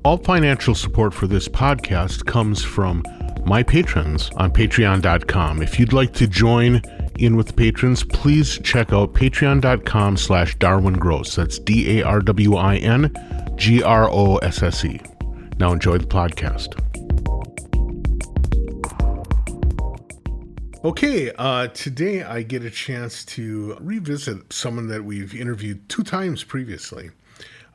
All financial support for this podcast comes from my patrons on patreon.com. If you'd like to join in with the patrons, please check out patreon.com/DarwinGrosse. That's DarwinGrosse. Now enjoy the podcast. Okay, today I get a chance to revisit someone that we've interviewed 2 times previously.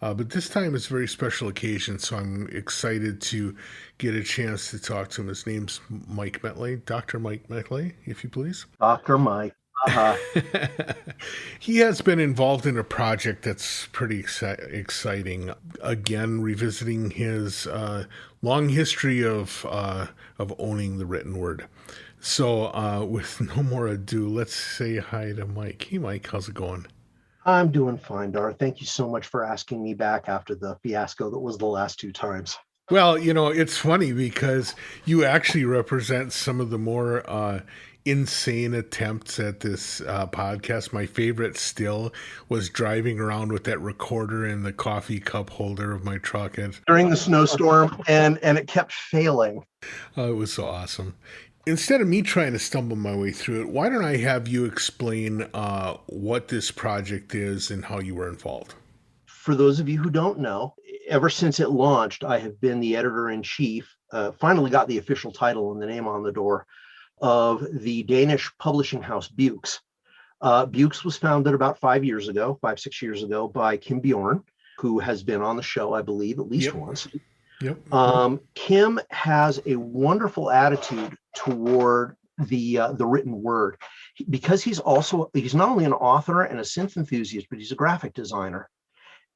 But this time it's a very special occasion, so I'm excited to get a chance to talk to him. His name's Mike Metlay, Dr. Mike Metlay, if you please. Dr. Mike. He has been involved in a project that's pretty exciting. Again, revisiting his long history of owning the written word. So with no more ado, let's say hi to Mike. Hey, Mike, how's it going? I'm doing fine, Dar. Thank you so much for asking me back after the fiasco that was the last 2 times. Well, it's funny because you actually represent some of the more insane attempts at this podcast. My favorite still was driving around with that recorder in the coffee cup holder of my truck. During the snowstorm, and it kept failing. It was so awesome. Instead of me trying to stumble my way through it, why don't I have you explain what this project is and how you were involved? For those of you who don't know, ever since it launched, I have been the editor-in-chief, finally got the official title and the name on the door, of the Danish publishing house Bjooks. Bjooks was founded about 5 years ago, 5-6 years ago, by Kim Bjorn, who has been on the show, I believe, at least once. Yep. Kim has a wonderful attitude toward the written word, because he's not only an author and a synth enthusiast, but he's a graphic designer.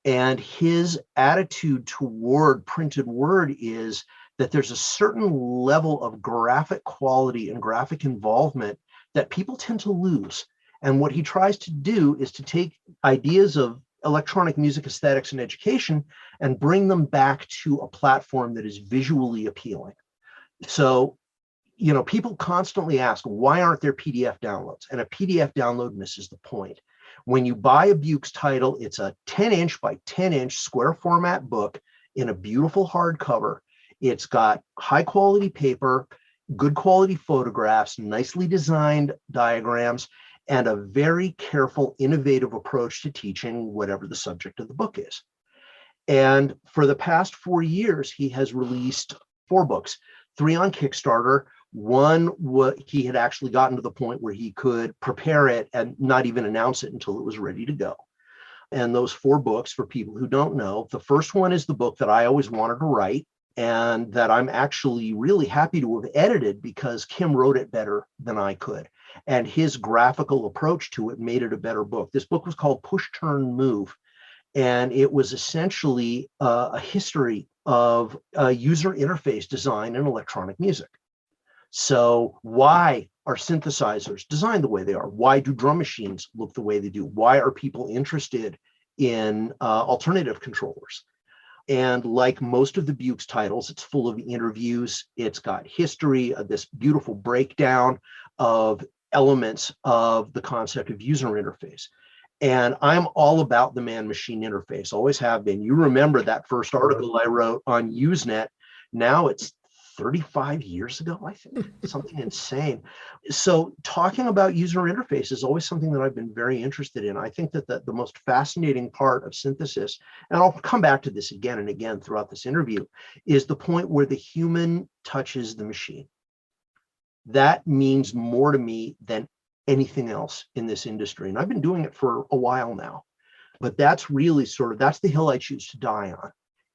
And his attitude toward printed word is that there's a certain level of graphic quality and graphic involvement that people tend to lose. And what he tries to do is to take ideas of electronic music aesthetics and education and bring them back to a platform that is visually appealing. So, people constantly ask, why aren't there PDF downloads? And a PDF download misses the point. When you buy a Bjooks title, it's a 10-inch by 10-inch square format book in a beautiful hardcover. It's got high quality paper, good quality photographs, nicely designed diagrams, and a very careful, innovative approach to teaching whatever the subject of the book is. And for the past 4 years, he has released 4 books, 3 on Kickstarter. One, he had actually gotten to the point where he could prepare it and not even announce it until it was ready to go. And those 4 books, for people who don't know, the first one is the book that I always wanted to write, and that I'm actually really happy to have edited because Kim wrote it better than I could. And his graphical approach to it made it a better book. This book was called Push, Turn, Move. And it was essentially a history of user interface design in electronic music. So why are synthesizers designed the way they are? Why do drum machines look the way they do? Why are people interested in alternative controllers? And like most of the Bjooks titles, it's full of interviews. It's got history, this beautiful breakdown of elements of the concept of user interface. And I'm all about the man-machine interface, always have been. You remember that first article I wrote on Usenet. Now it's 35 years ago, I think, something insane. So talking about user interface is always something that I've been very interested in. I think that the most fascinating part of synthesis, and I'll come back to this again and again throughout this interview, is the point where the human touches the machine. That means more to me than anything else in this industry. And I've been doing it for a while now, but that's really that's the hill I choose to die on,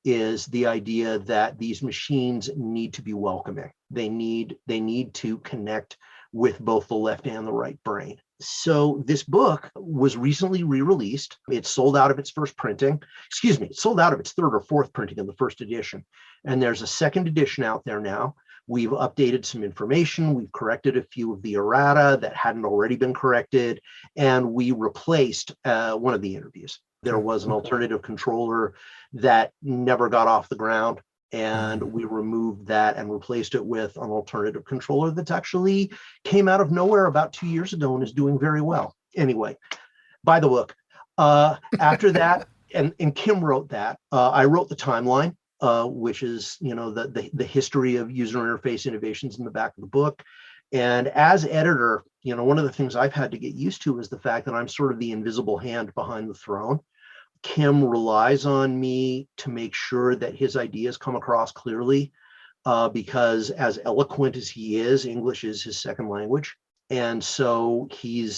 is the idea that these machines need to be welcoming. They need to connect with both the left and the right brain. So this book was recently re-released. It sold out of its first printing. It sold out of its 3rd or 4th printing in the first edition. And there's a 2nd edition out there now. We've updated some information. We've corrected a few of the errata that hadn't already been corrected. And we replaced one of the interviews. There was an alternative controller that never got off the ground. And we removed that and replaced it with an alternative controller that's actually came out of nowhere about 2 years ago and is doing very well. Anyway, buy the book. After that, and Kim wrote that. I wrote the timeline. which is, the history of user interface innovations in the back of the book. And as editor, one of the things I've had to get used to is the fact that I'm sort of the invisible hand behind the throne. Kim relies on me to make sure that his ideas come across clearly, because as eloquent as he is, English is his second language. And so he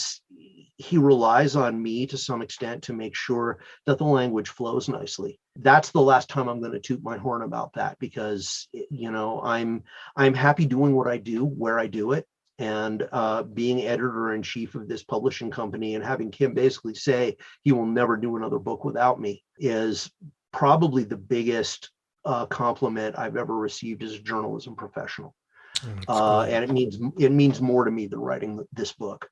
relies on me to some extent to make sure that the language flows nicely. That's the last time I'm going to toot my horn about that, because I'm happy doing what I do where I do it, and being editor-in-chief of this publishing company and having Kim basically say he will never do another book without me is probably the biggest compliment I've ever received as a journalism professional. And it means more to me than writing this book.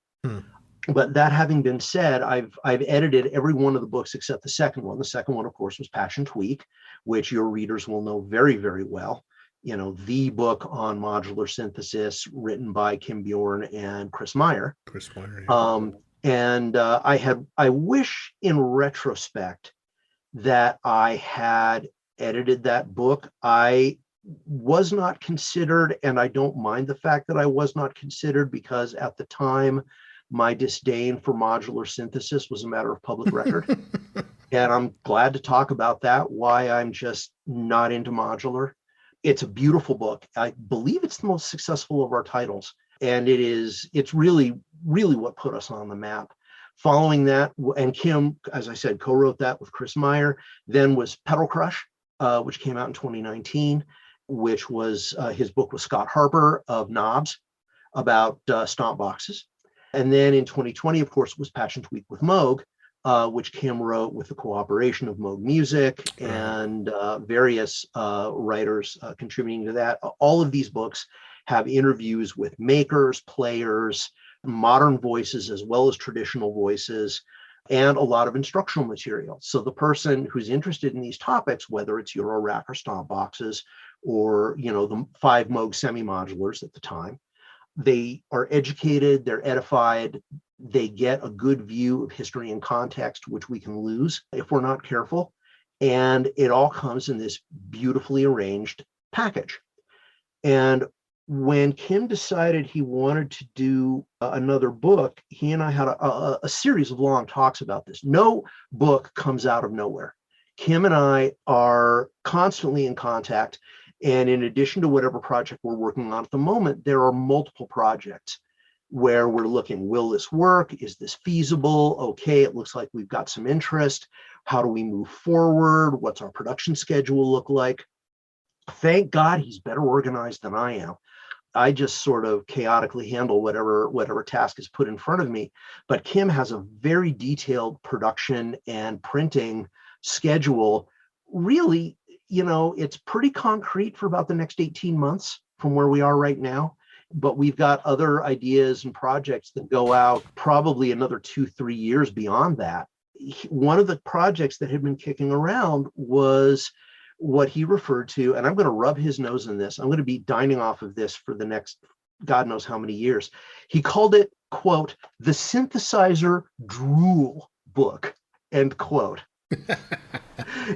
But that having been said, I've edited every one of the books except the second one. The second one, of course, was Patch and Tweak, which your readers will know very, very well. The book on modular synthesis written by Kim Bjorn and Chris Meyer. Yeah. I wish in retrospect that I had edited that book. I was not considered, and I don't mind the fact that I was not considered, because at the time my disdain for modular synthesis was a matter of public record. And I'm glad to talk about that, why I'm just not into modular. It's a beautiful book. I believe it's the most successful of our titles. And it's really, really what put us on the map. Following that, and Kim, as I said, co-wrote that with Chris Meyer, then was Pedal Crush, which came out in 2019, which was his book with Scott Harper of Knobs about stomp boxes. And then in 2020, of course, was Patch and Tweak with Moog, which Kim wrote with the cooperation of Moog Music and various writers contributing to that. All of these books have interviews with makers, players, modern voices, as well as traditional voices, and a lot of instructional material. So the person who's interested in these topics, whether it's Euro Rack or stomp boxes, or the 5 Moog semi-modulars at the time, they are educated, they're edified, they get a good view of history and context, which we can lose if we're not careful. And it all comes in this beautifully arranged package. And when Kim decided he wanted to do another book, he and I had a series of long talks about this. No book comes out of nowhere. Kim and I are constantly in contact. And in addition to whatever project we're working on at the moment, there are multiple projects where we're looking, will this work? Is this feasible? Okay, it looks like we've got some interest. How do we move forward? What's our production schedule look like? Thank God he's better organized than I am. I just sort of chaotically handle whatever task is put in front of me. But Kim has a very detailed production and printing schedule. Really, it's pretty concrete for about the next 18 months from where we are right now. But we've got other ideas and projects that go out probably another 2-3 years beyond that. One of the projects that had been kicking around was what he referred to, and I'm going to rub his nose in this. I'm going to be dining off of this for the next God knows how many years. He called it, quote, the Synthesizer Drool book, end quote.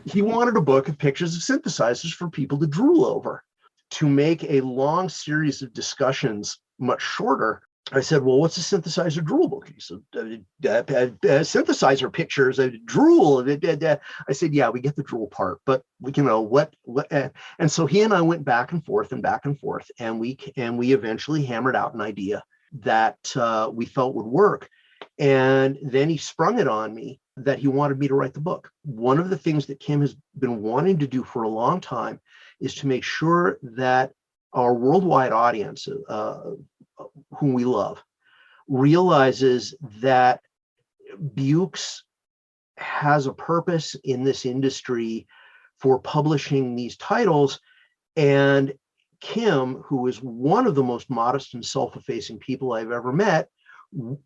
He wanted a book of pictures of synthesizers for people to drool over. To make a long series of discussions much shorter, I said, well, what's a synthesizer drool book? He said, synthesizer pictures, drool. I said, yeah, we get the drool part, but what? And so he and I went back and forth, and we eventually hammered out an idea that we felt would work. And then he sprung it on me that he wanted me to write the book. One of the things that Kim has been wanting to do for a long time is to make sure that our worldwide audience, whom we love, realizes that Bjooks has a purpose in this industry for publishing these titles. And Kim, who is one of the most modest and self-effacing people I've ever met,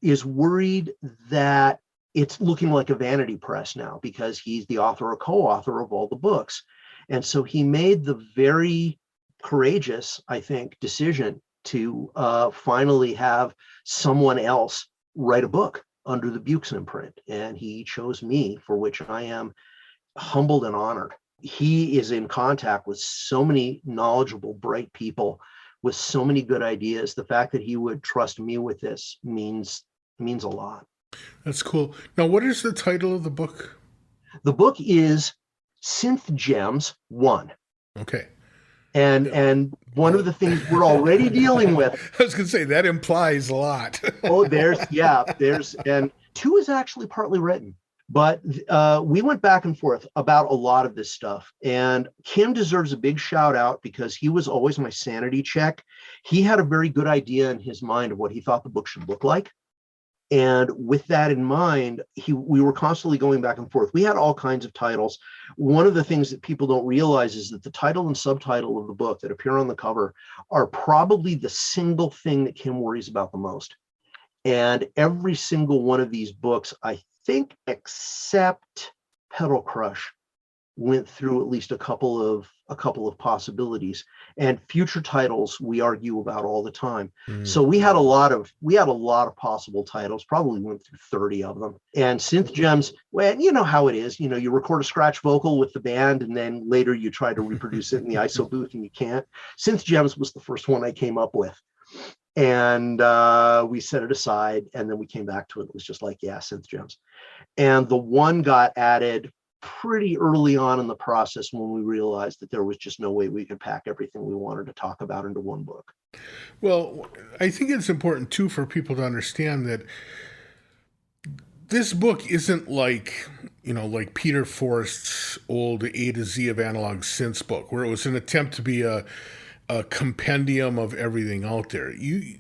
is worried that it's looking like a vanity press now because he's the author or co-author of all the books. And so he made the very courageous, I think, decision to finally have someone else write a book under the Bjooks imprint. And he chose me, for which I am humbled and honored. He is in contact with so many knowledgeable, bright people with so many good ideas. The fact that he would trust me with this means a lot. That's cool. Now, what is the title of the book? The book is Synth Gems 1. Okay. And one of the things we're already dealing with. I was going to say that implies a lot. And 2 is actually partly written, but we went back and forth about a lot of this stuff. And Kim deserves a big shout out because he was always my sanity check. He had a very good idea in his mind of what he thought the book should look like. And with that in mind, we were constantly going back and forth. We had all kinds of titles. One of the things that people don't realize is that the title and subtitle of the book that appear on the cover are probably the single thing that Kim worries about the most. And every single one of these books, I think, except Pedal Crush, went through at least a couple of possibilities, and future titles we argue about all the time. So we had a lot of possible titles, probably went through 30 of them. And Synth Gems, well, you know how it is, you record a scratch vocal with the band and then later you try to reproduce it in the ISO booth and you can't. Synth Gems was the first one I came up with, and we set it aside and then we came back to it. It was just like, yeah, Synth Gems. And the 1 got added pretty early on in the process when we realized that there was just no way we could pack everything we wanted to talk about into one book. Well, I think it's important too for people to understand that this book isn't like Peter Forst's old A to Z of analog synths book, where it was an attempt to be a compendium of everything out there.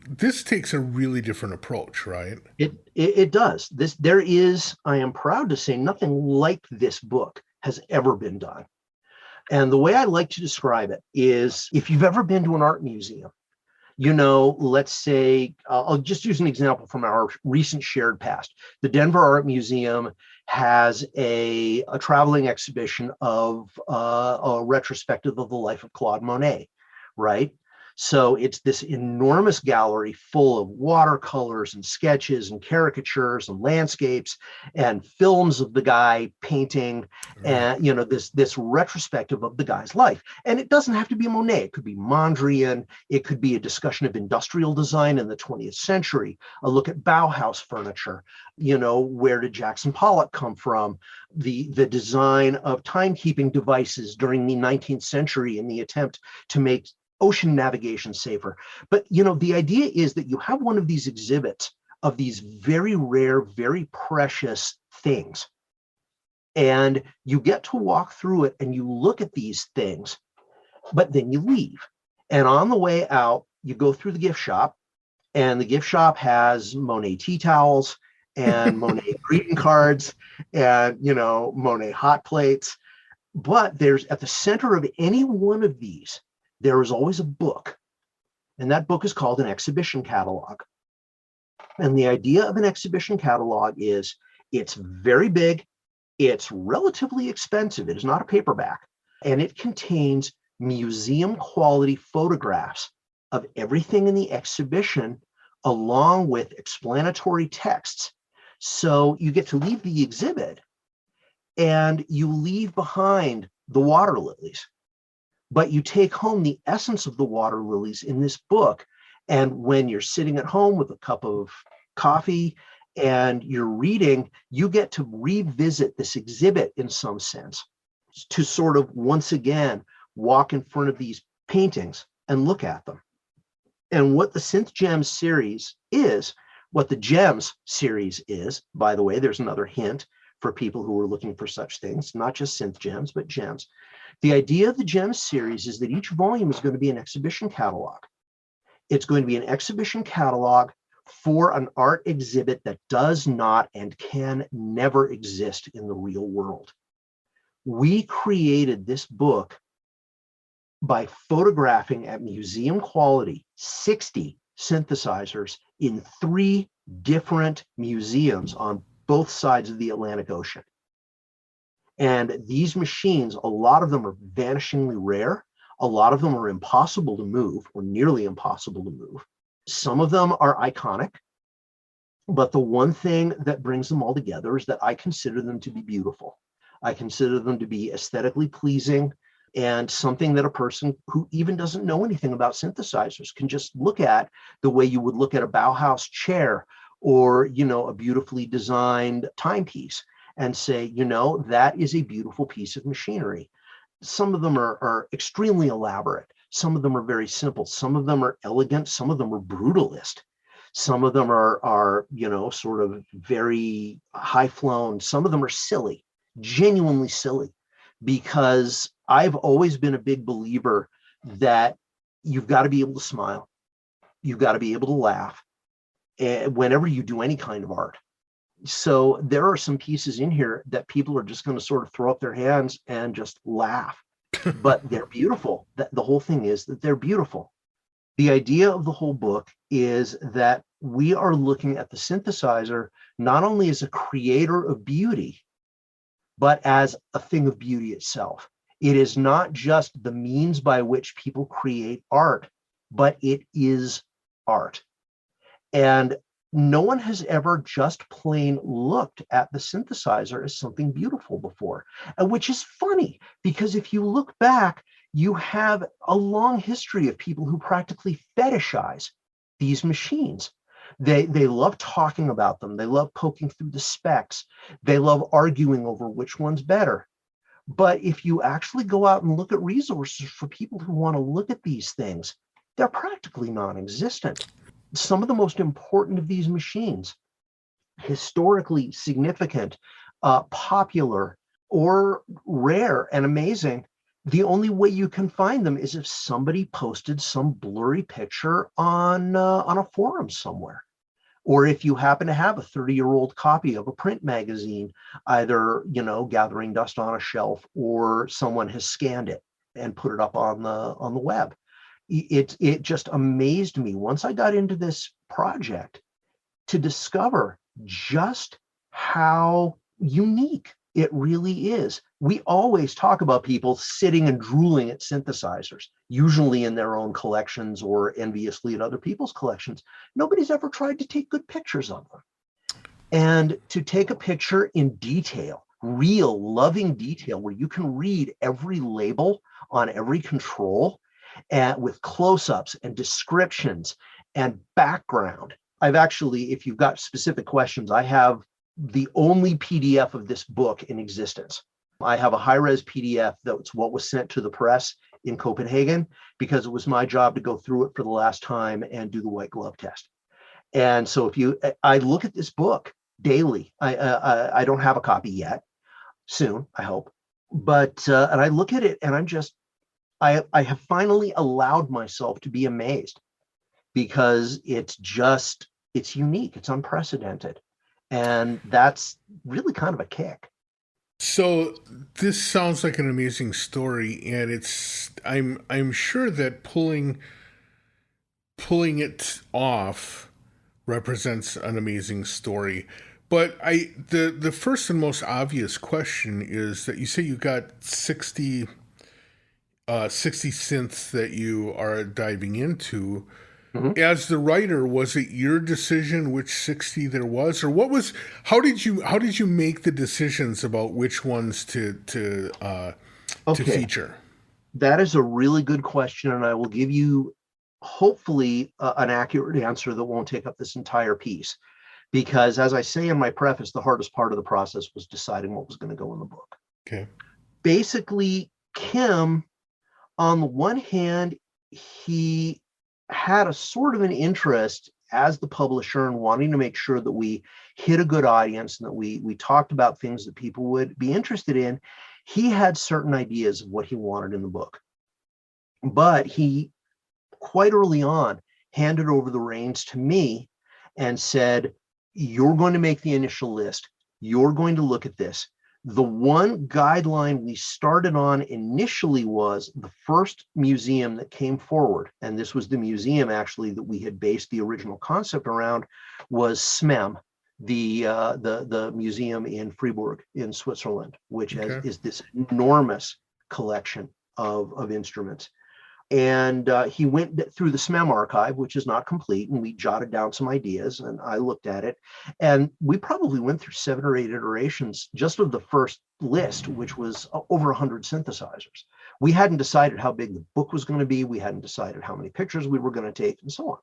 This takes a really different approach, right? It does. There is, I am proud to say, nothing like this book has ever been done. And the way I like to describe it is, if you've ever been to an art museum, let's say, I'll just use an example from our recent shared past. The Denver Art Museum has a traveling exhibition of a retrospective of the life of Claude Monet, right? So it's this enormous gallery full of watercolors and sketches and caricatures and landscapes and films of the guy painting, and this retrospective of the guy's life. And it doesn't have to be Monet. It could be Mondrian. It could be a discussion of industrial design in the 20th century, a look at Bauhaus furniture. Where did Jackson Pollock come from? The design of timekeeping devices during the 19th century in the attempt to make ocean navigation safer. But the idea is that you have one of these exhibits of these very rare, very precious things, and you get to walk through it and you look at these things, but then you leave. And on the way out, you go through the gift shop, and the gift shop has Monet tea towels and Monet greeting cards and Monet hot plates. But there's, at the center of any one of these, there is always a book, and that book is called an exhibition catalog. And the idea of an exhibition catalog is, it's very big, it's relatively expensive, it is not a paperback, and it contains museum quality photographs of everything in the exhibition, along with explanatory texts. So you get to leave the exhibit and you leave behind the water lilies, but you take home the essence of the water lilies in this book. And when you're sitting at home with a cup of coffee and you're reading, you get to revisit this exhibit in some sense, to sort of once again walk in front of these paintings and look at them. And what the Synth Gems series is, what the Gems series is, by the way, there's another hint for people who are looking for such things, not just Synth Gems, but Gems. The idea of the Gems series is that each volume is going to be an exhibition catalog. It's going to be an exhibition catalog for an art exhibit that does not and can never exist in the real world. We created this book by photographing at museum quality 60 synthesizers in 3 different museums on both sides of the Atlantic Ocean. And these machines, a lot of them are vanishingly rare. A lot of them are impossible to move, or nearly impossible to move. Some of them are iconic, but the one thing that brings them all together is that I consider them to be beautiful. I consider them to be aesthetically pleasing and something that a person who even doesn't know anything about synthesizers can just look at the way you would look at a Bauhaus chair or, a beautifully designed timepiece and say, that is a beautiful piece of machinery. Some of them are extremely elaborate. Some of them are very simple. Some of them are elegant. Some of them are brutalist. Some of them are sort of very high flown. Some of them are silly, genuinely silly, because I've always been a big believer that you've got to be able to smile. You've got to be able to laugh whenever you do any kind of art. So there are some pieces in here that people are just going to sort of throw up their hands and just laugh, but they're beautiful. The whole thing is that they're beautiful. The idea of the whole book is that we are looking at the synthesizer not only as a creator of beauty, but as a thing of beauty itself. It is not just the means by which people create art, but it is art. And no one has ever just plain looked at the synthesizer as something beautiful before, which is funny because if you look back, you have a long history of people who practically fetishize these machines. They love talking about them. They love poking through the specs. They love arguing over which one's better. But if you actually go out and look at resources for people who want to look at these things, they're practically non-existent. Some of the most important of these machines, historically significant, popular, or rare and amazing, the only way you can find them is if somebody posted some blurry picture on a forum somewhere. Or if you happen to have a 30-year-old copy of a print magazine, either, gathering dust on a shelf or someone has scanned it and put it up on the web. It just amazed me once I got into this project to discover just how unique it really is. We always talk about people sitting and drooling at synthesizers, usually in their own collections or enviously at other people's collections. Nobody's ever tried to take good pictures of them. And to take a picture in detail, real loving detail, where you can read every label on every control, and with close-ups and descriptions and background. I've actually, if you've got specific questions, I have the only PDF of this book in existence. I have a high-res PDF that's what was sent to the press in Copenhagen because it was my job to go through it for the last time and do the white glove test. And so I look at this book daily. I don't have a copy yet. Soon, I hope. But and I look at it and I have finally allowed myself to be amazed because it's unique, it's unprecedented. And that's really kind of a kick. So this sounds like an amazing story, and I'm sure that pulling it off represents an amazing story. But the first and most obvious question is that you say you got 60 synths that you are diving into. Mm-hmm. As the writer, was it your decision which 60 there was, or how did you make the decisions about which ones to feature? That is a really good question, and I will give you hopefully an accurate answer that won't take up this entire piece. Because as I say in my preface, the hardest part of the process was deciding what was going to go in the book. Okay. Basically, Kim, on the one hand, he had a sort of an interest as the publisher in wanting to make sure that we hit a good audience and that we talked about things that people would be interested in. He had certain ideas of what he wanted in the book. But he, quite early on, handed over the reins to me and said, you're going to make the initial list. You're going to look at this. The one guideline we started on initially was the first museum that came forward, and this was the museum actually that we had based the original concept around, was SMEM, the museum in Freiburg in Switzerland, which is this enormous collection of instruments. And he went through the SMEM archive, which is not complete, and we jotted down some ideas, and I looked at it. And we probably went through 7 or 8 iterations just of the first list, which was over 100 synthesizers. We hadn't decided how big the book was going to be. We hadn't decided how many pictures we were going to take, and so on.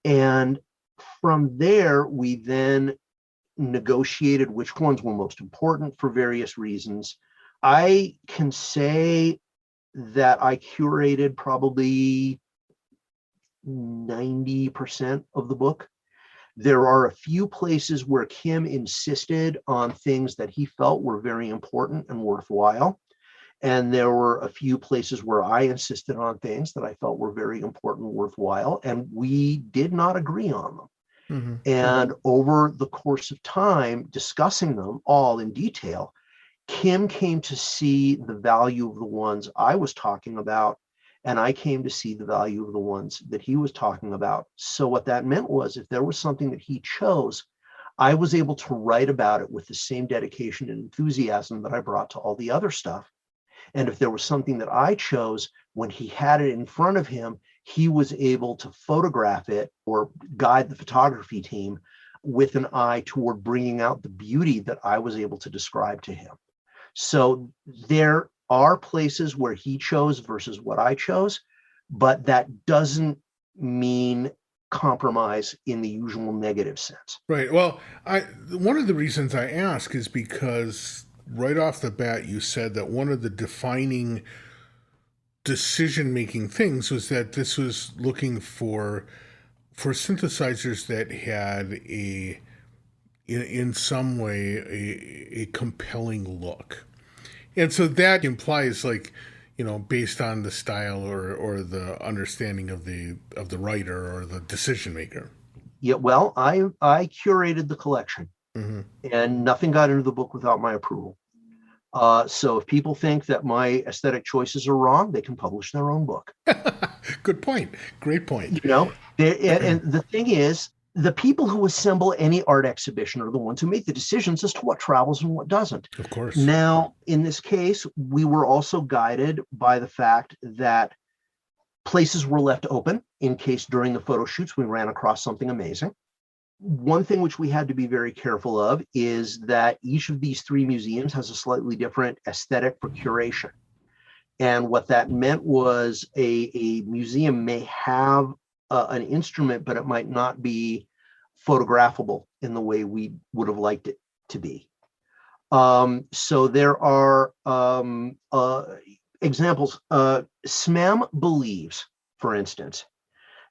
And from there, we then negotiated which ones were most important for various reasons. I can say that I curated probably 90% of the book. There are a few places where Kim insisted on things that he felt were very important and worthwhile. And there were a few places where I insisted on things that I felt were very important and worthwhile. And we did not agree on them. Mm-hmm. And over the course of time, discussing them all in detail, Kim came to see the value of the ones I was talking about, and I came to see the value of the ones that he was talking about. So what that meant was, if there was something that he chose, I was able to write about it with the same dedication and enthusiasm that I brought to all the other stuff. And if there was something that I chose, when he had it in front of him, he was able to photograph it or guide the photography team with an eye toward bringing out the beauty that I was able to describe to him. So there are places where he chose versus what I chose, but that doesn't mean compromise in the usual negative sense. Right. Well, one of the reasons I ask is because right off the bat, you said that one of the defining decision-making things was that this was looking for synthesizers that had in some way a compelling look. And so that implies, like, you know, based on the style or the understanding of the writer or the decision maker. Yeah, well, I curated the collection, mm-hmm. and nothing got into the book without my approval. So if people think that my aesthetic choices are wrong, they can publish their own book. Good point. Great point. You know, and the thing is, the people who assemble any art exhibition are the ones who make the decisions as to what travels and what doesn't. Of course. Now, in this case, we were also guided by the fact that places were left open in case during the photo shoots we ran across something amazing. One thing which we had to be very careful of is that each of these 3 museums has a slightly different aesthetic for curation. And what that meant was a museum may have an instrument, but it might not be photographable in the way we would have liked it to be. So there are examples. SMEM believes, for instance,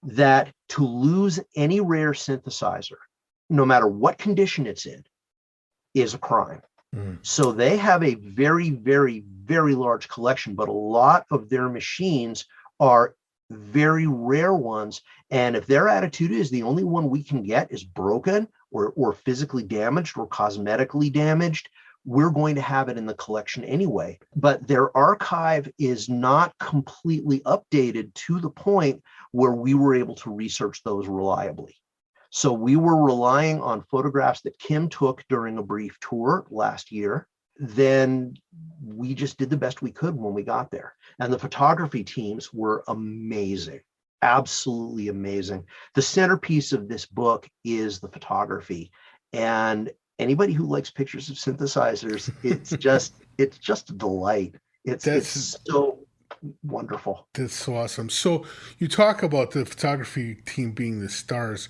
that to lose any rare synthesizer, no matter what condition it's in, is a crime. Mm. So they have a very, very, very large collection, but a lot of their machines are very rare ones. And if their attitude is the only one we can get is broken or physically damaged or cosmetically damaged, we're going to have it in the collection anyway. But their archive is not completely updated to the point where we were able to research those reliably. So we were relying on photographs that Kim took during a brief tour last year. Then we just did the best we could when we got there. And the photography teams were amazing, absolutely amazing. The centerpiece of this book is the photography. And anybody who likes pictures of synthesizers, it's just a delight. It's so wonderful. That's so awesome. So you talk about the photography team being the stars.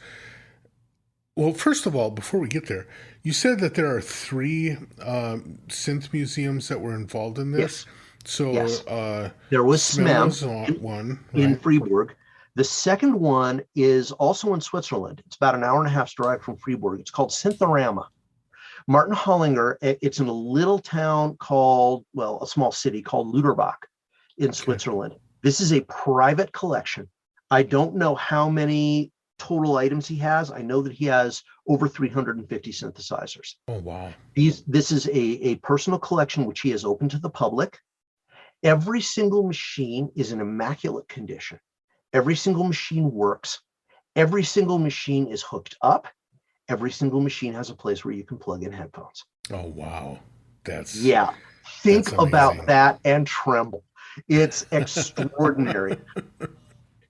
Well, first of all, before we get there, you said that there are 3 synth museums that were involved in this. Yes. So yes. There was SMEM one in Freiburg. The second one is also in Switzerland. It's about an hour and a half drive from Freiburg. It's called Synthorama. Martin Hollinger, it's in a little town called, a small city called Luderbach in Switzerland. This is a private collection. I don't know how many total items he has. I know that he has over 350 synthesizers. Oh, wow. This is a personal collection which he has open to the public. Every single machine is in immaculate condition. Every single machine works. Every single machine is hooked up. Every single machine has a place where you can plug in headphones. Oh, wow. Think about that and tremble. It's extraordinary.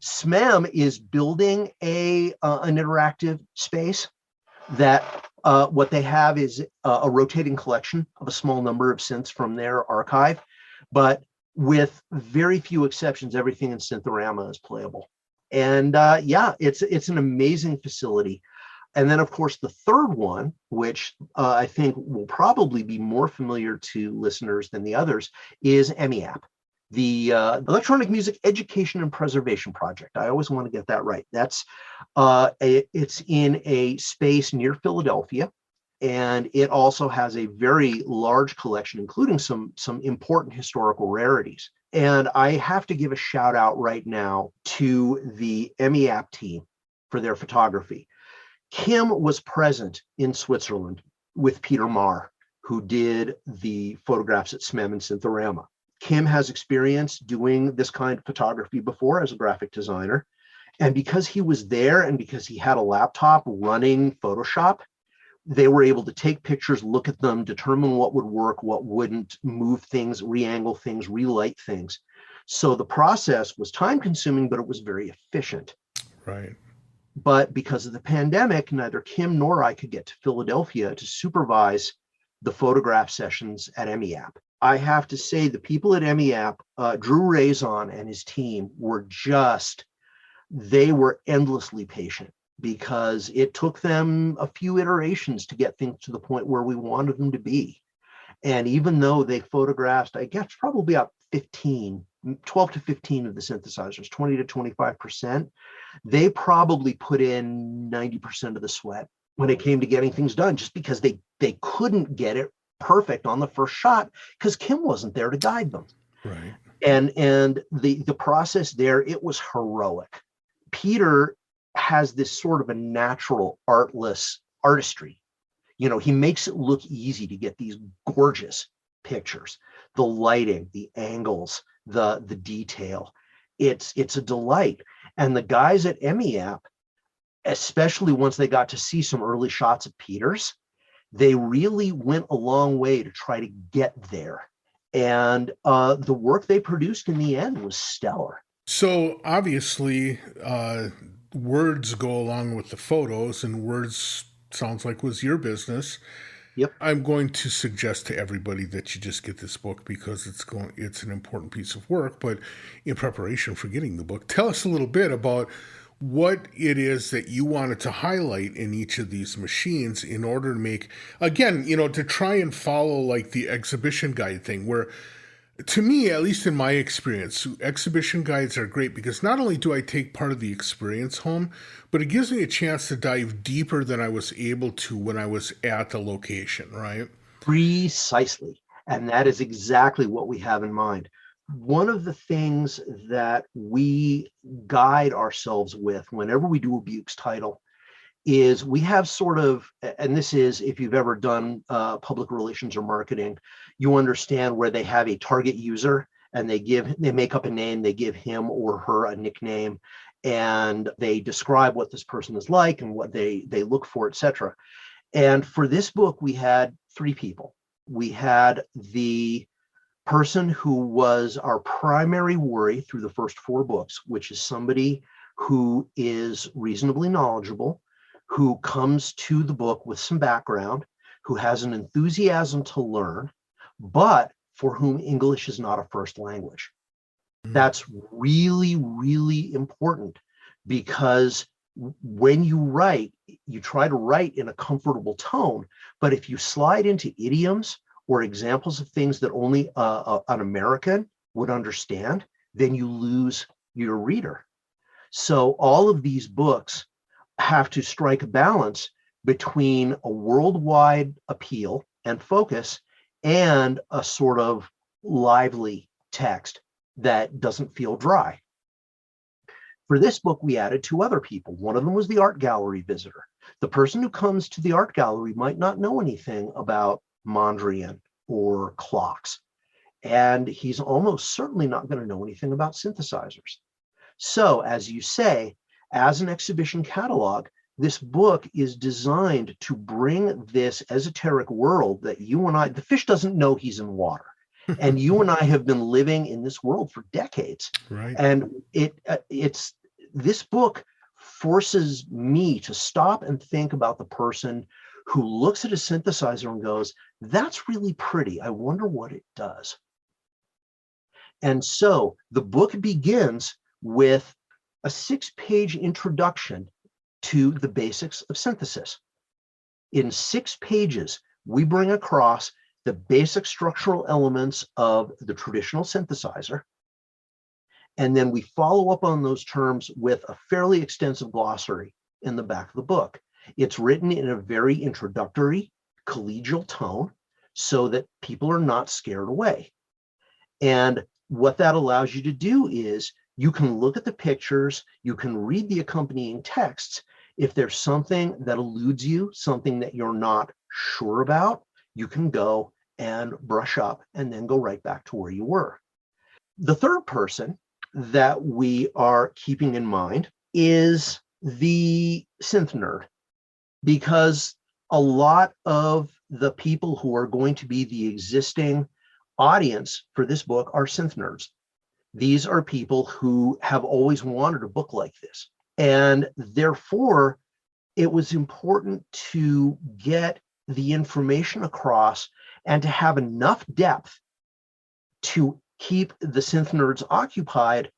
SMEM is building an interactive space that what they have is a rotating collection of a small number of synths from their archive, but with very few exceptions, everything in Synthorama is playable. And yeah, it's an amazing facility. And then, of course, the third one, which I think will probably be more familiar to listeners than the others, is MEAP, the Electronic Music Education and Preservation Project. I always want to get that right. That's it's in a space near Philadelphia, and it also has a very large collection, including some important historical rarities. And I have to give a shout out right now to the MEAP team for their photography. Kim was present in Switzerland with Peter Marr, who did the photographs at SMEM and Synthorama. Kim has experience doing this kind of photography before as a graphic designer. And because he was there and because he had a laptop running Photoshop, they were able to take pictures, look at them, determine what would work, what wouldn't, move things, re-angle things, relight things. So the process was time consuming, but it was very efficient. Right. But because of the pandemic, neither Kim nor I could get to Philadelphia to supervise the photograph sessions at MEAP. I have to say the people at MEAP, Drew Razon and his team they were endlessly patient because it took them a few iterations to get things to the point where we wanted them to be. And even though they photographed, I guess probably about 12 to 15 of the synthesizers, 20 to 25%, they probably put in 90% of the sweat when it came to getting things done, just because they couldn't get it perfect on the first shot because Kim wasn't there to guide them. Right. And the process there, it was heroic. Peter has this sort of a natural artistry. You know, he makes it look easy to get these gorgeous pictures, the lighting, the angles, the detail. It's a delight. And the guys at MEAP, especially once they got to see some early shots of Peter's, they really went a long way to try to get there. And the work they produced in the end was stellar. So obviously, words go along with the photos, and words sounds like was your business. Yep. I'm going to suggest to everybody that you just get this book because it's an important piece of work. But in preparation for getting the book, tell us a little bit about what it is that you wanted to highlight in each of these machines in order to make, again, to try and follow like the exhibition guide thing where, to me, at least in my experience, exhibition guides are great because not only do I take part of the experience home, but it gives me a chance to dive deeper than I was able to when I was at the location, right? Precisely. And that is exactly what we have in mind. One of the things that we guide ourselves with whenever we do a Bjooks title is we have sort of, and this is, if you've ever done public relations or marketing, you understand where they have a target user and they make up a name, they give him or her a nickname, and they describe what this person is like and what they look for, etc. And for this book, we had three people. We had the person who was our primary worry through the first four books, which is somebody who is reasonably knowledgeable, who comes to the book with some background, who has an enthusiasm to learn, but for whom English is not a first language. That's really, really important because when you write, you try to write in a comfortable tone, but if you slide into idioms or examples of things that only an American would understand, then you lose your reader. So all of these books have to strike a balance between a worldwide appeal and focus and a sort of lively text that doesn't feel dry. For this book, we added two other people. One of them was the art gallery visitor. The person who comes to the art gallery might not know anything about Mondrian or clocks, and he's almost certainly not going to know anything about synthesizers. So, as you say, as an exhibition catalog, this book is designed to bring this esoteric world that you and I, the fish doesn't know he's in water. And you and I have been living in this world for decades. Right. And it's this book forces me to stop and think about the person who looks at a synthesizer and goes, that's really pretty. I wonder what it does. And so the book begins with a 6-page introduction to the basics of synthesis. In 6 pages, we bring across the basic structural elements of the traditional synthesizer. And then we follow up on those terms with a fairly extensive glossary in the back of the book. It's written in a very introductory, collegial tone so that people are not scared away. And what that allows you to do is you can look at the pictures, you can read the accompanying texts. If there's something that eludes you, something that you're not sure about, you can go and brush up and then go right back to where you were. The third person that we are keeping in mind is the synth nerd, because a lot of the people who are going to be the existing audience for this book are synth nerds. These are people who have always wanted a book like this. And therefore, it was important to get the information across and to have enough depth to keep the synth nerds occupied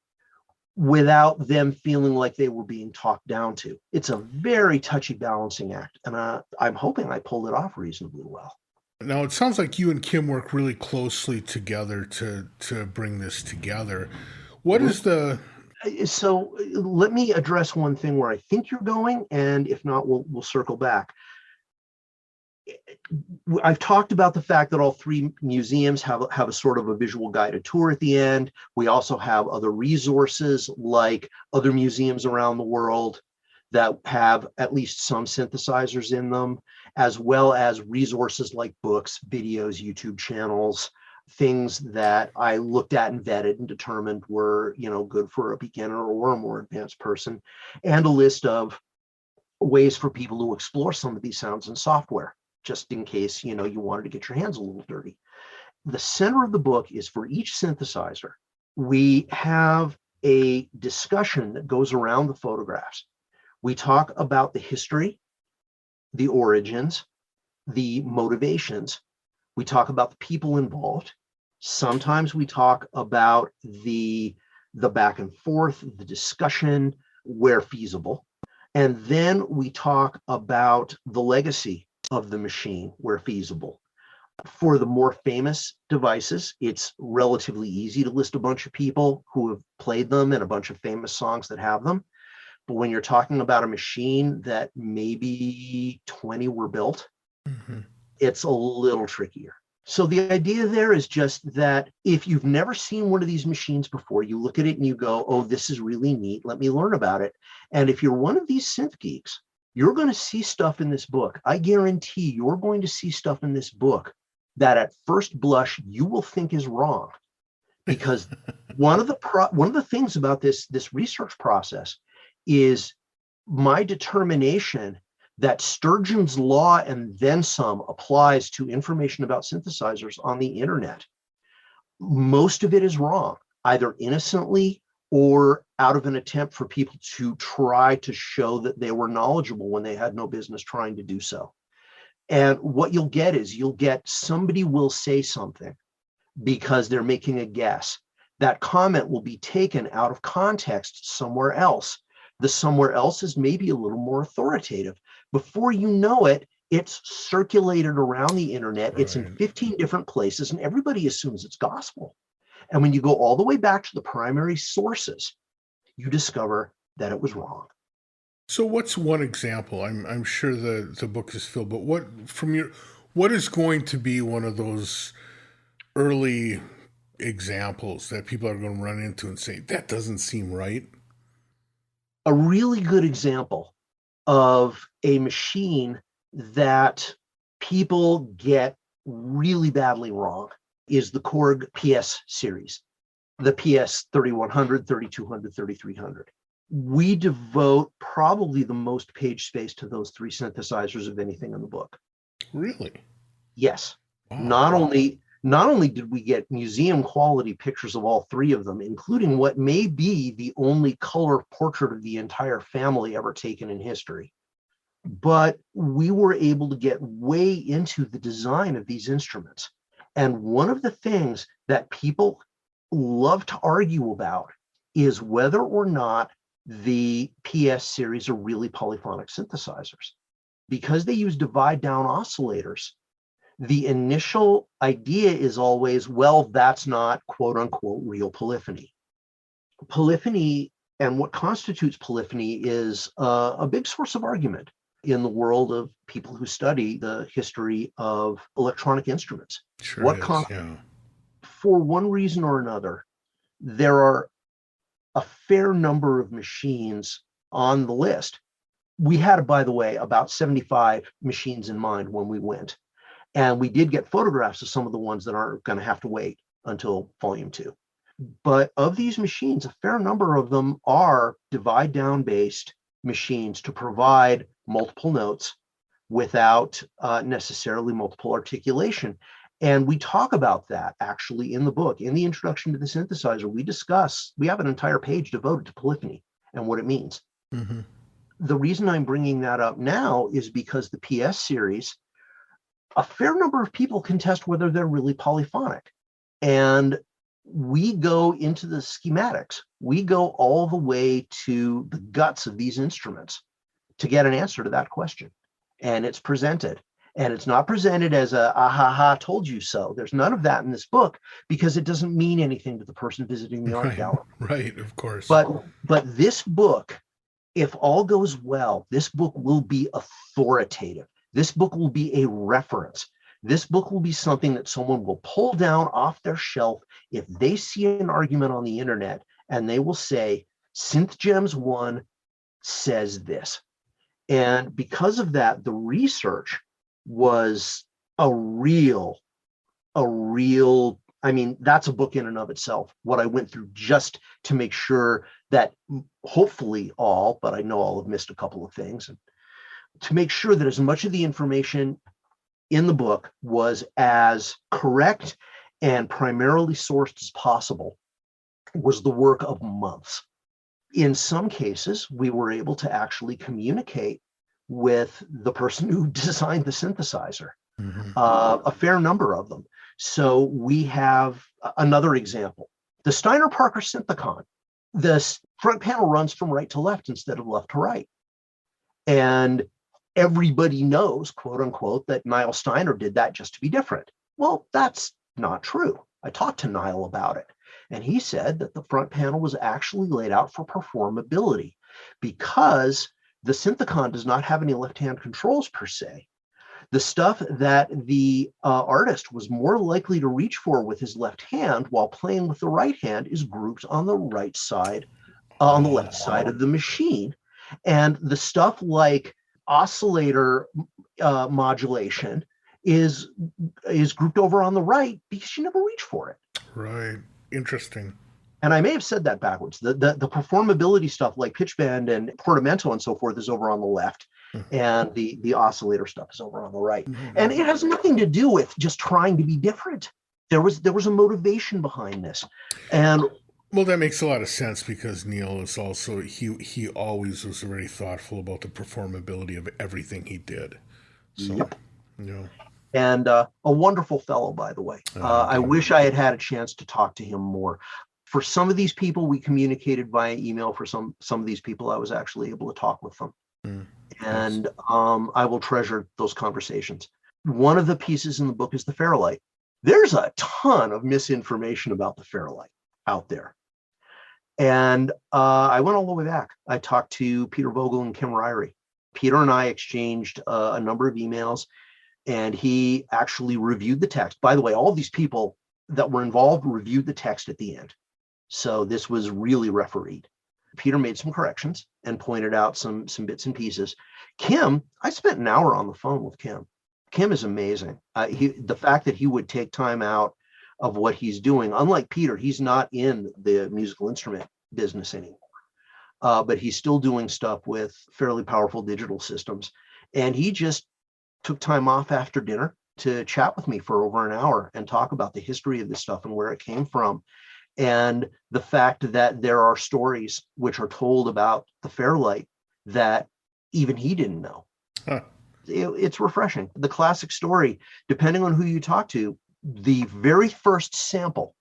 without them feeling like they were being talked down to. It's a very touchy balancing act, and I'm hoping I pulled it off reasonably well. Now, it sounds like you and Kim work really closely together to bring this together. What is the... So let me address one thing where I think you're going, and if not, we'll circle back. I've talked about the fact that all 3 museums have a sort of a visual guided tour at the end. We also have other resources like other museums around the world that have at least some synthesizers in them, as well as resources like books, videos, YouTube channels, things that I looked at and vetted and determined were, good for a beginner or a more advanced person, and a list of ways for people to explore some of these sounds in software, just in case, you wanted to get your hands a little dirty. The center of the book is for each synthesizer. We have a discussion that goes around the photographs. We talk about the history, the origins, the motivations. We talk about the people involved. Sometimes we talk about the back and forth, the discussion where feasible. And then we talk about the legacy of the machine where feasible. For the more famous devices, it's relatively easy to list a bunch of people who have played them and a bunch of famous songs that have them. But when you're talking about a machine that maybe 20 were built, it's a little trickier. So the idea there is just that if you've never seen one of these machines before, you look at it and you go, oh, this is really neat. Let me learn about it. And if you're one of these synth geeks, you're going to see stuff in this book. I guarantee you're going to see stuff in this book that at first blush you will think is wrong. Because one of the things about this research process is my determination that Sturgeon's law and then some applies to information about synthesizers on the internet. Most of it is wrong, either innocently or out of an attempt for people to try to show that they were knowledgeable when they had no business trying to do so. And what you'll get is somebody will say something because they're making a guess. That comment will be taken out of context somewhere else. The somewhere else is maybe a little more authoritative. Before you know it, it's circulated around the internet. Right. It's in 15 different places, and everybody assumes it's gospel. And when you go all the way back to the primary sources, you discover that it was wrong. So what's one example? I'm sure the book is filled, but what is going to be one of those early examples that people are going to run into and say, that doesn't seem right? A really good example of a machine that people get really badly wrong is the Korg PS series, the PS 3100, 3200, 3300. We devote probably the most page space to those 3 synthesizers of anything in the book. Really? Yes. Wow. Not only did we get museum quality pictures of all three of them, including what may be the only color portrait of the entire family ever taken in history, but we were able to get way into the design of these instruments. And one of the things that people love to argue about is whether or not the PS series are really polyphonic synthesizers. Because they use divide down oscillators, the initial idea is always, well, that's not quote unquote real polyphony. Polyphony and what constitutes polyphony is a big source of argument in the world of people who study the history of electronic instruments. Sure is, yeah. For one reason or another, there are a fair number of machines on the list. We had, by the way, about 75 machines in mind when we went. And we did get photographs of some of the ones that aren't going to have to wait until volume 2. But of these machines, a fair number of them are divide down based machines to provide multiple notes without necessarily multiple articulation. And we talk about that actually in the book. In the introduction to the synthesizer, we have an entire page devoted to polyphony and what it means. Mm-hmm. The reason I'm bringing that up now is because the PS series, a fair number of people contest whether they're really polyphonic. And we go into the schematics. We go all the way to the guts of these instruments to get an answer to that question. And it's presented. And it's not presented as a ha, told you so. There's none of that in this book because it doesn't mean anything to the person visiting the art gallery. Right, of course. But this book, if all goes well, this book will be authoritative. This book will be a reference. This book will be something that someone will pull down off their shelf if they see an argument on the internet and they will say, Synth Gems 1 says this. And because of that, the research was a real, I mean, that's a book in and of itself, what I went through just to make sure that hopefully all, but I know I'll have missed a couple of things, and to make sure that as much of the information in the book was as correct and primarily sourced as possible was the work of months. In some cases, we were able to actually communicate with the person who designed the synthesizer, a fair number of them. So we have another example. The Steiner Parker Synthecon, the front panel runs from right to left instead of left to right. And everybody knows, quote unquote, that Niall Steiner did that just to be different. Well, that's not true. I talked to Niall about it, and he said that the front panel was actually laid out for performability because the Synthecon does not have any left-hand controls per se. The stuff that the artist was more likely to reach for with his left hand while playing with the right hand is grouped on the right side, on the left side of the machine. And the stuff like oscillator modulation is grouped over on the right because you never reach for it. Right. Interesting. And I may have said that backwards. The performability stuff like pitch bend and portamento and so forth is over on the left, and the oscillator stuff is over on the right. And it has nothing to do with just trying to be different. There was a motivation behind this. And well, that makes a lot of sense because Neil is also, he always was very thoughtful about the performability of everything he did. So, yep. Yeah. And a wonderful fellow, by the way. I wish I had had a chance to talk to him more. For some of these people, we communicated via email. For some of these people, I was actually able to talk with them. And I will treasure those conversations. One of the pieces in the book is the Fairlight. There's a ton of misinformation about the Fairlight out there. And I went all the way back. I talked to Peter Vogel and Kim Ryrie. Peter and I exchanged a number of emails, and he actually reviewed the text. By the way, all of these people that were involved reviewed the text at the end. So this was really refereed. Peter made some corrections and pointed out some bits and pieces. Kim, I spent an hour on the phone with Kim. Kim is amazing. The fact that he would take time out of what he's doing, unlike Peter, he's not in the musical instrument business anymore. But he's still doing stuff with fairly powerful digital systems. And he just took time off after dinner to chat with me for over an hour and talk about the history of this stuff and where it came from. And the fact that there are stories which are told about the Fairlight that even he didn't know. Huh. It's refreshing. The classic story, depending on who you talk to, the very first sample,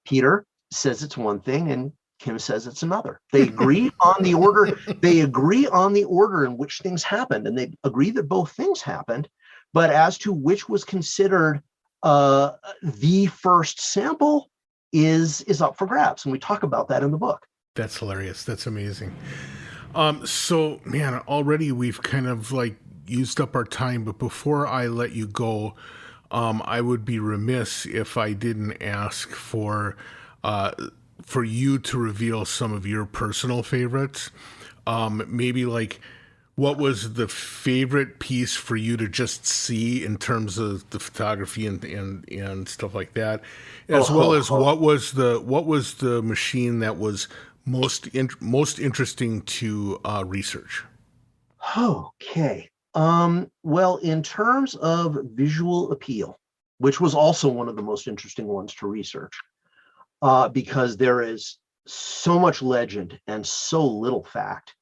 Peter says it's one thing and Kim says it's another. They agree on the order. They agree on the order in which things happened, and they agree that both things happened. But as to which was considered the first sample is up for grabs, and we talk about that in the book. That's hilarious. That's amazing. So, man, already we've kind of like used up our time, but before I let you go, I would be remiss if I didn't ask for you to reveal some of your personal favorites. Maybe like, what was the favorite piece for you to just see in terms of the photography and stuff like that, as well as what was the machine that was most interesting to research? Okay. Well, in terms of visual appeal, which was also one of the most interesting ones to research, because there is so much legend and so little fact,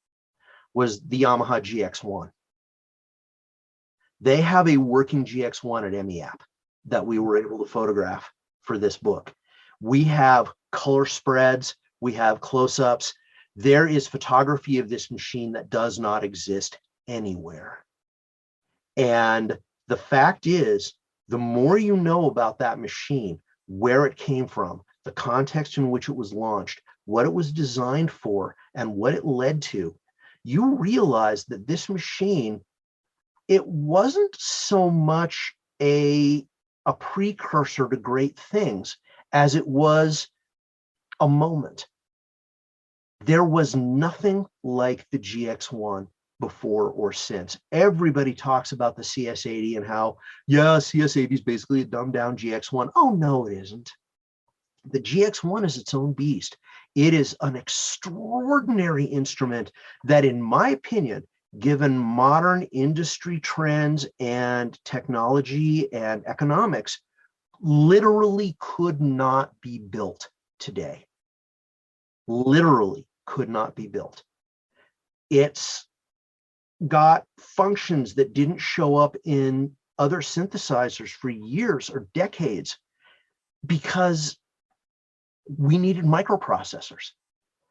was the Yamaha GX1. They have a working GX1 at MEAP that we were able to photograph for this book. We have color spreads, we have close-ups. There is photography of this machine that does not exist anywhere. And the fact is, the more you know about that machine, where it came from, the context in which it was launched, what it was designed for, and what it led to, you realize that this machine, it wasn't so much a precursor to great things as it was a moment. There was nothing like the GX1 before or since. Everybody talks about the CS80 and how, yeah, CS80 is basically a dumbed down GX1. Oh, no, it isn't. The GX1 is its own beast. It is an extraordinary instrument that, in my opinion, given modern industry trends and technology and economics, literally could not be built today. Literally could not be built. It's got functions that didn't show up in other synthesizers for years or decades because we needed microprocessors.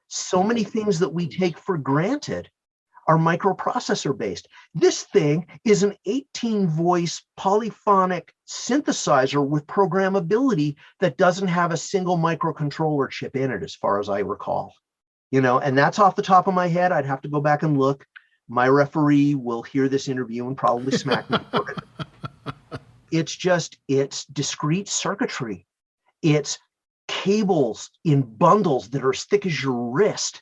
So many things that we take for granted are microprocessor based. This thing is an 18-voice polyphonic synthesizer with programmability that doesn't have a single microcontroller chip in it, as far as I recall. And that's off the top of my head. I'd have to go back and look. My referee will hear this interview and probably smack me for it. It's discrete circuitry. It's cables in bundles that are as thick as your wrist.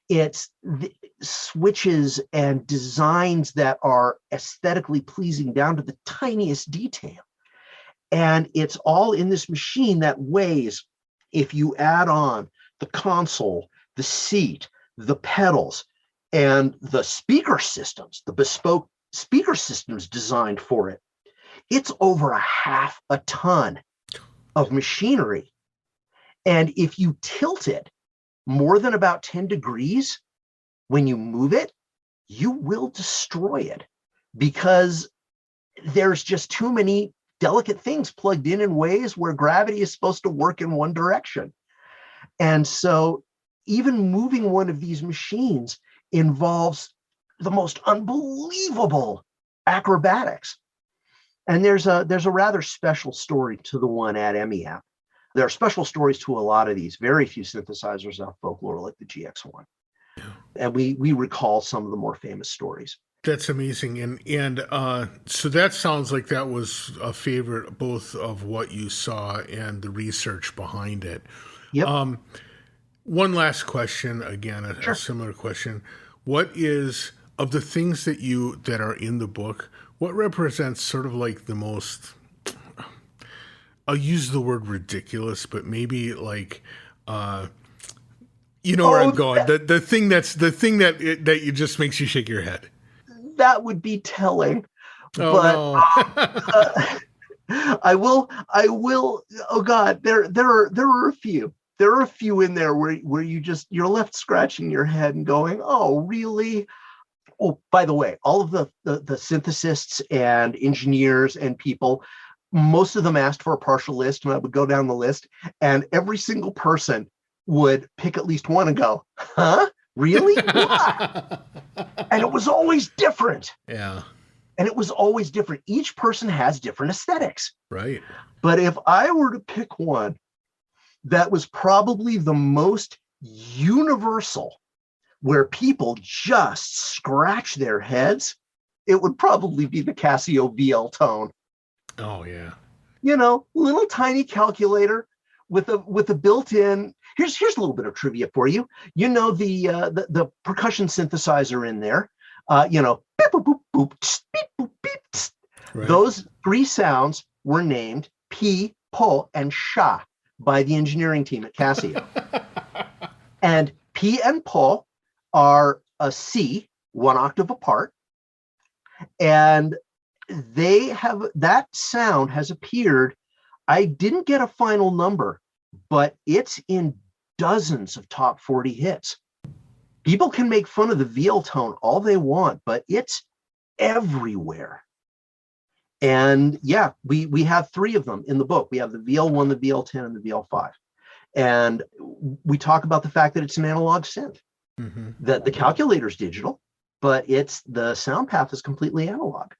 It's switches and designs that are aesthetically pleasing down to the tiniest detail. And it's all in this machine that weighs, if you add on the console, the seat, the pedals, and the speaker systems, the bespoke speaker systems designed for it, it's over a half a ton of machinery. And if you tilt it more than about 10 degrees, when you move it, you will destroy it because there's just too many delicate things plugged in ways where gravity is supposed to work in one direction. And so even moving one of these machines involves the most unbelievable acrobatics. And there's a rather special story to the one at MEAP. There are special stories to a lot of these. Very few synthesizers have folklore like the GX1. Yeah. And we recall some of the more famous stories. That's amazing. And so that sounds like that was a favorite, both of what you saw and the research behind it. Yep. One last question, again, a similar question. What is, of the things that are in the book, what represents sort of like the most, I'll use the word ridiculous, but maybe like, you know where I'm going. The thing that you just makes you shake your head. That would be telling. Oh But no. I will. Oh God, there are a few. There are a few in there where you're left scratching your head and going, oh, really? Oh, by the way, all of the synthesists and engineers and people, most of them asked for a partial list, and I would go down the list, and every single person would pick at least one and go, huh? Really? Why? And it was always different. Yeah. And it was always different. Each person has different aesthetics. Right. But if I were to pick one that was probably the most universal, where people just scratch their heads, it would probably be the Casio VL Tone. Oh yeah. Little tiny calculator with a built-in. Here's a little bit of trivia for you. The percussion synthesizer in there. Beep, boop, boop, boop, tss, beep, boop, beep, tss. Right. Those three sounds were named P, Po, and Sha by the engineering team at Casio. And P and Po are a C, one octave apart, and that sound has appeared. I didn't get a final number, but it's in dozens of top 40 hits. People can make fun of the VL tone all they want, but it's everywhere. And yeah, we have three of them in the book. We have the VL1, the VL10, and the VL5. And we talk about the fact that it's an analog synth. Mm-hmm. That the calculator's digital, but the sound path is completely analog.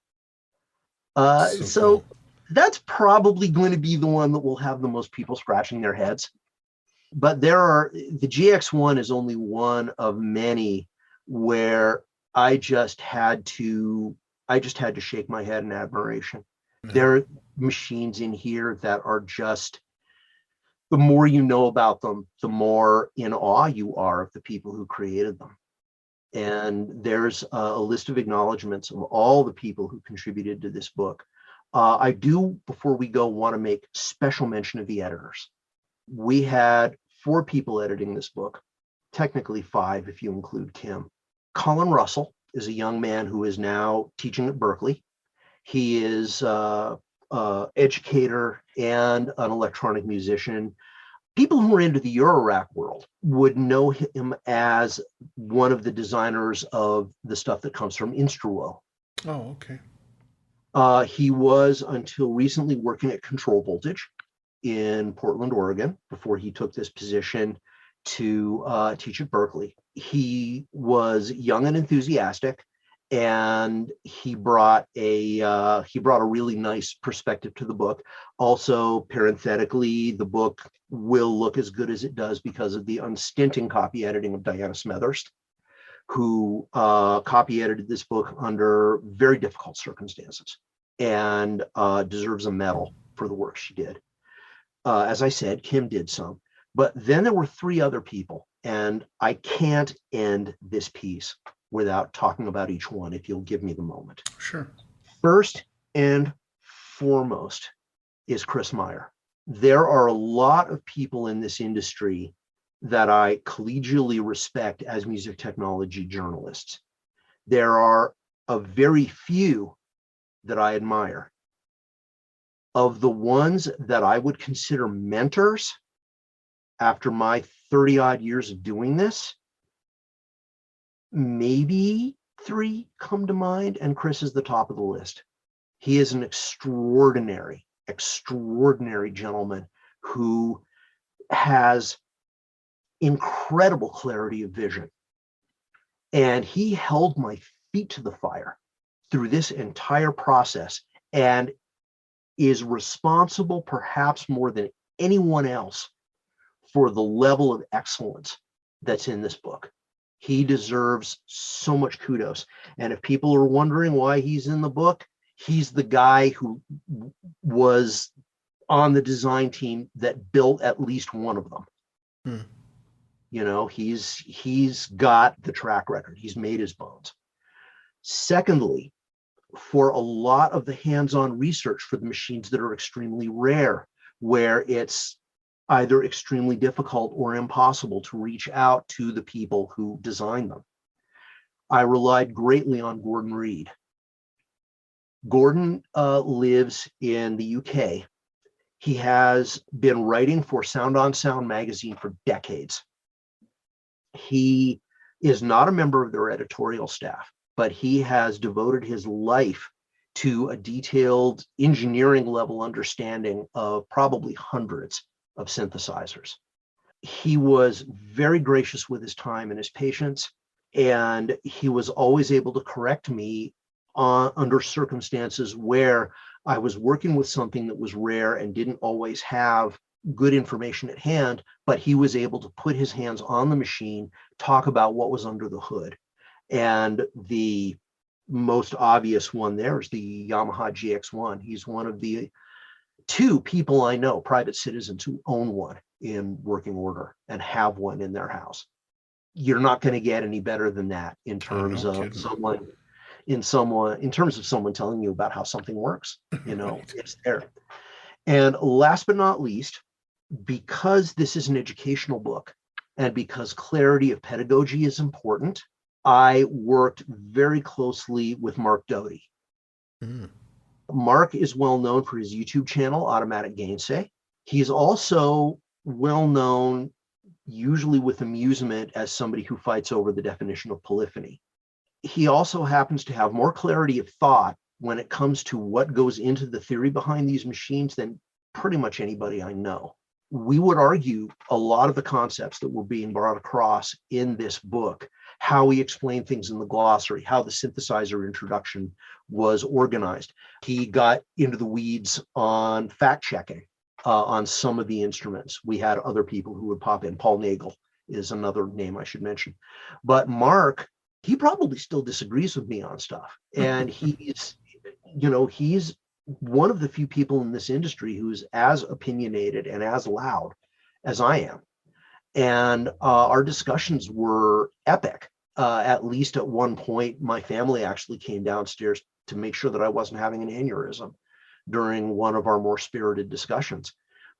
So cool. That's probably going to be the one that will have the most people scratching their heads. But the GX1 is only one of many where I just had to shake my head in admiration. Yeah. There are machines in here that are just, the more you know about them, the more in awe you are of the people who created them. And there's a list of acknowledgments of all the people who contributed to this book. I do, before we go, want to make special mention of the editors. We had 4 people editing this book, technically 5 if you include Kim. Colin Russell is a young man who is now teaching at Berkeley. He is educator and an electronic musician. People who are into the Eurorack world would know him as one of the designers of the stuff that comes from Instruo. Oh, okay. He was, until recently, working at Control Voltage in Portland, Oregon, before he took this position to teach at Berkeley. He was young and enthusiastic, and he brought a really nice perspective to the book. Also, parenthetically, the book will look as good as it does because of the unstinting copy editing of Diana Smethurst, who copy edited this book under very difficult circumstances and deserves a medal for the work she did. As I said, Kim did some, but then there were 3 other people, and I can't end this piece without talking about each one, if you'll give me the moment. Sure. First and foremost is Chris Meyer. There are a lot of people in this industry that I collegially respect as music technology journalists. There are a very few that I admire. Of the ones that I would consider mentors after my 30 odd years of doing this, maybe 3 come to mind, and Chris is the top of the list. He is an extraordinary gentleman who has incredible clarity of vision. And he held my feet to the fire through this entire process and is responsible, perhaps more than anyone else, for the level of excellence that's in this book. He deserves so much kudos. And if people are wondering why he's in the book, he's the guy who was on the design team that built at least one of them. He's got the track record. He's made his bones. Secondly, for a lot of the hands-on research for the machines that are extremely rare, where it's either extremely difficult or impossible to reach out to the people who design them, I relied greatly on Gordon Reed. Gordon lives in the UK. He has been writing for Sound on Sound magazine for decades. He is not a member of their editorial staff, but he has devoted his life to a detailed engineering level understanding of probably hundreds of synthesizers. He was very gracious with his time and his patience, and he was always able to correct me under circumstances where I was working with something that was rare and didn't always have good information at hand, but he was able to put his hands on the machine, talk about what was under the hood. And the most obvious one there is the Yamaha GX1. He's one of the two people I know, private citizens, who own one in working order and have one in their house. You're not going to get any better than that in terms of someone telling you about how something works. Right. It's there. And last but not least, because this is an educational book and because clarity of pedagogy is important, I worked very closely with Mark Doty. Mm. Mark is well known for his YouTube channel, Automatic Gainsay. He's also well known, usually with amusement, as somebody who fights over the definition of polyphony. He also happens to have more clarity of thought when it comes to what goes into the theory behind these machines than pretty much anybody I know. We would argue a lot of the concepts that were being brought across in this book, how he explained things in the glossary, how the synthesizer introduction was organized. He got into the weeds on fact checking on some of the instruments. We had other people who would pop in. Paul Nagel is another name I should mention. But Mark, he probably still disagrees with me on stuff. And he's one of the few people in this industry who's as opinionated and as loud as I am. And our discussions were epic. At least at one point, my family actually came downstairs to make sure that I wasn't having an aneurysm during one of our more spirited discussions.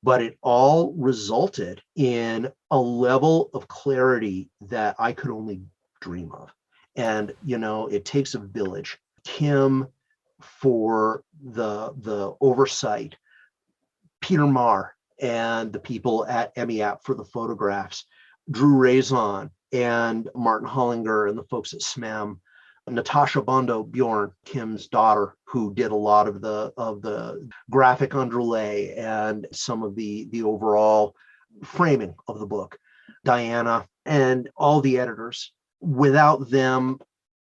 But it all resulted in a level of clarity that I could only dream of. And, it takes a village. Kim for the oversight, Peter Marr and the people at EMIAP for the photographs, Drew Raison and Martin Hollinger and the folks at SMEM, Natasha Bondo Bjorn, Kim's daughter, who did a lot of the graphic underlay and some of the overall framing of the book, Diana, and all the editors. Without them,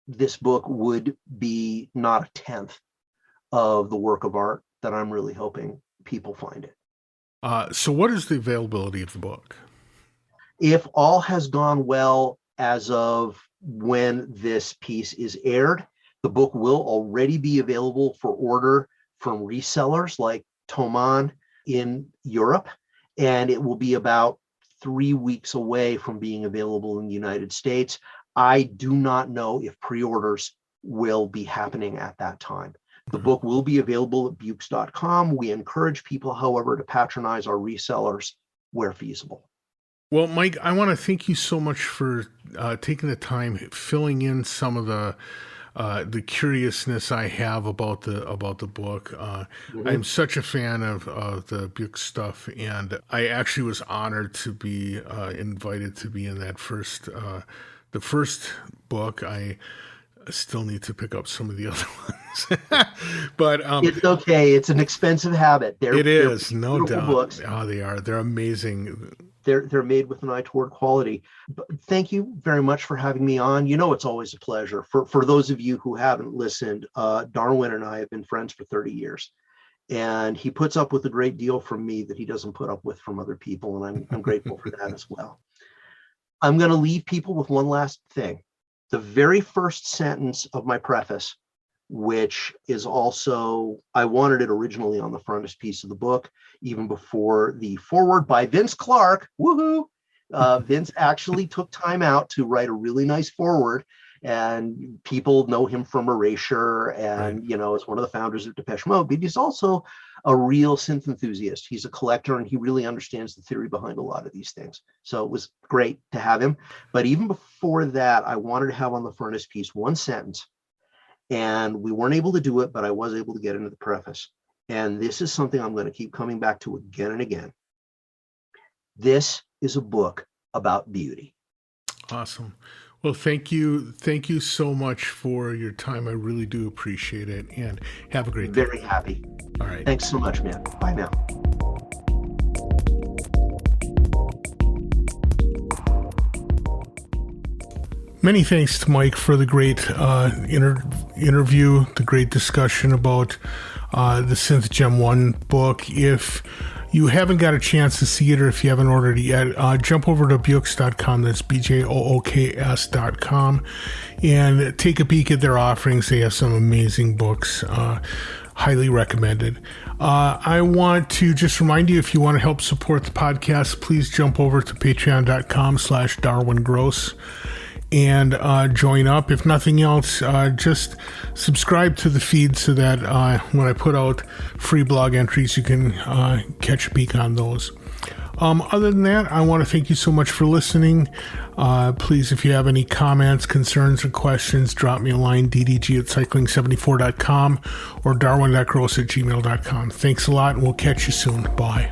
this book would be not a tenth of the work of art that I'm really hoping people find it. So what is the availability of the book? If all has gone well as of when this piece is aired, the book will already be available for order from resellers like Thomann in Europe, and it will be about 3 weeks away from being available in the United States. I do not know if pre-orders will be happening at that time. The book will be available at Bjooks.com. We encourage people, however, to patronize our resellers where feasible. Well, Mike, I want to thank you so much for taking the time, filling in some of the curiousness I have about the book. I'm such a fan of the Bjooks stuff, and I actually was honored to be invited to be in that the first book. I still need to pick up some of the other ones, but it's okay. It's an expensive habit. It is, no doubt. Books. Oh, they are. They're amazing. They're made with an eye toward quality. But thank you very much for having me on. It's always a pleasure. For those of you who haven't listened, Darwin and I have been friends for 30 years, and he puts up with a great deal from me that he doesn't put up with from other people, and I'm grateful for that as well. I'm going to leave people with one last thing. The very first sentence of my preface, which is also, I wanted it originally on the frontispiece of the book, even before the foreword by Vince Clarke. Woohoo! Vince actually took time out to write a really nice foreword, and people know him from Erasure, and is one of the founders of Depeche Mode, but he's also a real synth enthusiast. He's a collector, and he really understands the theory behind a lot of these things. So it was great to have him. But even before that, I wanted to have on the frontispiece one sentence, And we weren't able to do it, but I was able to get into the preface. And this is something I'm going to keep coming back to again and again. This is a book about beauty. Awesome. Well, thank you. Thank you so much for your time. I really do appreciate it. And have a great day. Very happy. All right. Thanks so much, man. Bye now. Many thanks to Mike for the great interview, the great discussion about the Synth Gem 1 book. If you haven't got a chance to see it, or if you haven't ordered it yet, jump over to Bjooks.com. That's BJOOKS.com, and take a peek at their offerings. They have some amazing books. Highly recommended. I want to just remind you, if you want to help support the podcast, please jump over to patreon.com/DarwinGross and join up. If nothing else, just subscribe to the feed so that when I put out free blog entries, you can catch a peek on those. Other than that, I want to thank you so much for listening. Please, if you have any comments, concerns, or questions, drop me a line, ddg@cycling74.com or darwin.gross@gmail.com. Thanks a lot, and we'll catch you soon. Bye.